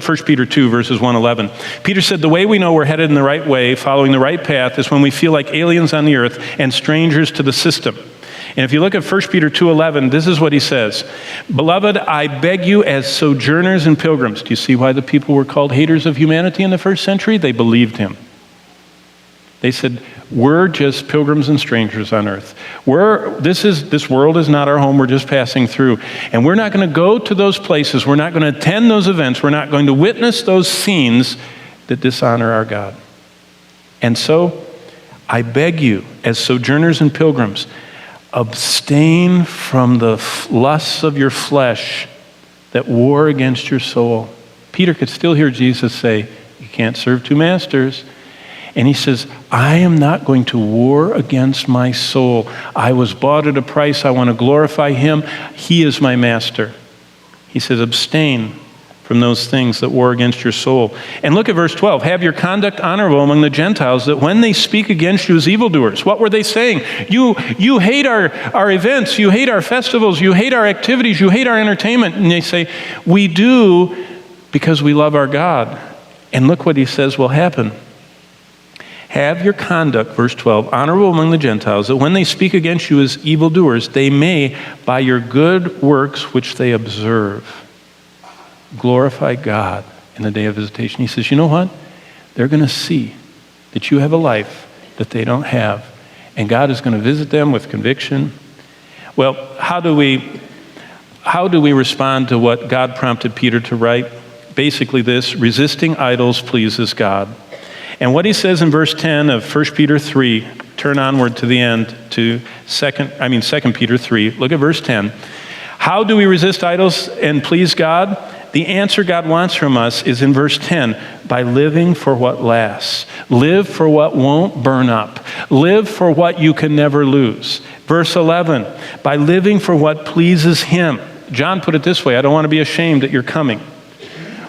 at 1 Peter 2, verses 1-11. Peter said, the way we know we're headed in the right way, following the right path, is when we feel like aliens on the earth and strangers to the system. And if you look at 1 Peter 2:11, this is what he says. Beloved, I beg you as sojourners and pilgrims. Do you see why the people were called haters of humanity in the first century? They believed him. They said, we're just pilgrims and strangers on earth. This world is not our home. We're just passing through. And we're not going to go to those places. We're not going to attend those events. We're not going to witness those scenes that dishonor our God. And so, I beg you, as sojourners and pilgrims, abstain from the lusts of your flesh that war against your soul. Peter could still hear Jesus say, you can't serve two masters. And he says, I am not going to war against my soul. I was bought at a price. I want to glorify him. He is my master. He says, abstain from those things that war against your soul. And look at verse 12. Have your conduct honorable among the Gentiles, that when they speak against you as evildoers. What were they saying? You hate our events. You hate our festivals. You hate our activities. You hate our entertainment. And they say, we do because we love our God. And look what he says will happen. Have your conduct, verse 12, honorable among the Gentiles, that when they speak against you as evildoers, they may, by your good works which they observe, glorify God in the day of visitation. He says, you know what? They're going to see that you have a life that they don't have, and God is going to visit them with conviction. Well, how do we respond to what God prompted Peter to write? Basically this: resisting idols pleases God. And what he says in verse 10 of 1 Peter 3, turn onward to the end to 2 Peter 3. Look at verse 10. How do we resist idols and please God? The answer God wants from us is in verse 10, by living for what lasts. Live for what won't burn up. Live for what you can never lose. Verse 11, by living for what pleases him. John put it this way, I don't want to be ashamed that you're coming.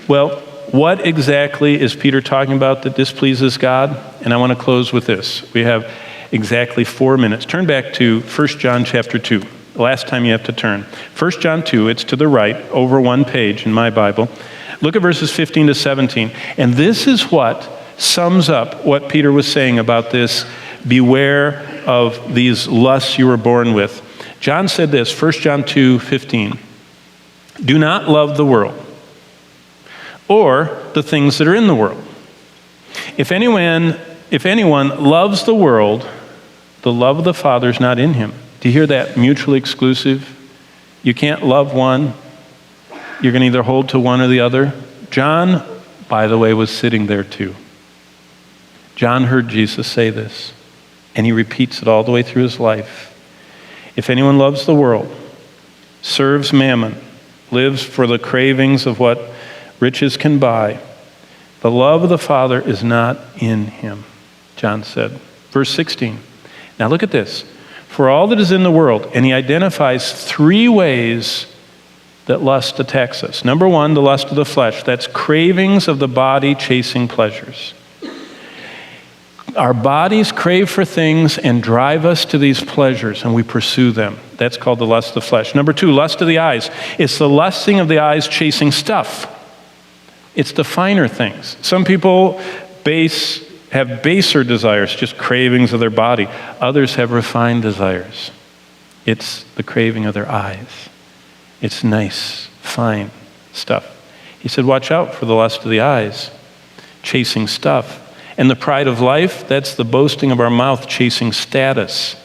Well, what exactly is Peter talking about that displeases God? And I want to close with this. We have exactly 4 minutes. Turn back to 1 John chapter 2. The last time you have to turn. 1 John 2, it's to the right, over one page in my Bible. Look at verses 15 to 17. And this is what sums up what Peter was saying about this. Beware of these lusts you were born with. John said this, 1 John 2:15. Do not love the world, or the things that are in the world. If anyone loves the world, the love of the Father is not in him. Do you hear that? Mutually exclusive. You can't love one. You're going to either hold to one or the other. John, by the way, was sitting there too. John heard Jesus say this, and he repeats it all the way through his life. If anyone loves the world, serves mammon, lives for the cravings of what riches can buy, the love of the Father is not in him, John said. Verse 16. Now look at this. For all that is in the world, and he identifies 3 ways that lust attacks us. Number 1, the lust of the flesh. That's cravings of the body chasing pleasures. Our bodies crave for things and drive us to these pleasures, and we pursue them. That's called the lust of the flesh. Number 2, lust of the eyes. It's the lusting of the eyes chasing stuff. It's the finer things. Some people have baser desires, just cravings of their body. Others have refined desires. It's the craving of their eyes. It's nice, fine stuff. He said, watch out for the lust of the eyes, chasing stuff. And the pride of life, that's the boasting of our mouth, chasing status.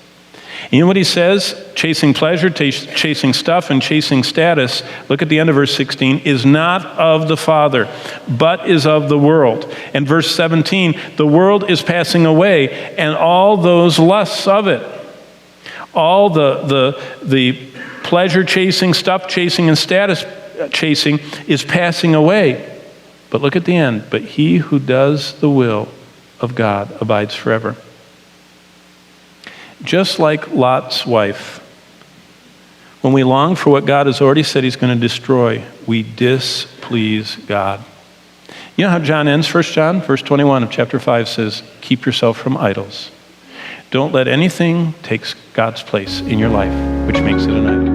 And you know what he says? Chasing pleasure, chasing stuff, and chasing status, look at the end of verse 16, is not of the Father, but is of the world. And verse 17, the world is passing away, and all those lusts of it. All the pleasure chasing, stuff chasing, and status chasing is passing away. But look at the end. But he who does the will of God abides forever. Just like Lot's wife, when we long for what God has already said he's going to destroy, we displease God. You know how John ends 1 John? Verse 21 of chapter 5 says, keep yourself from idols. Don't let anything take God's place in your life, which makes it an idol.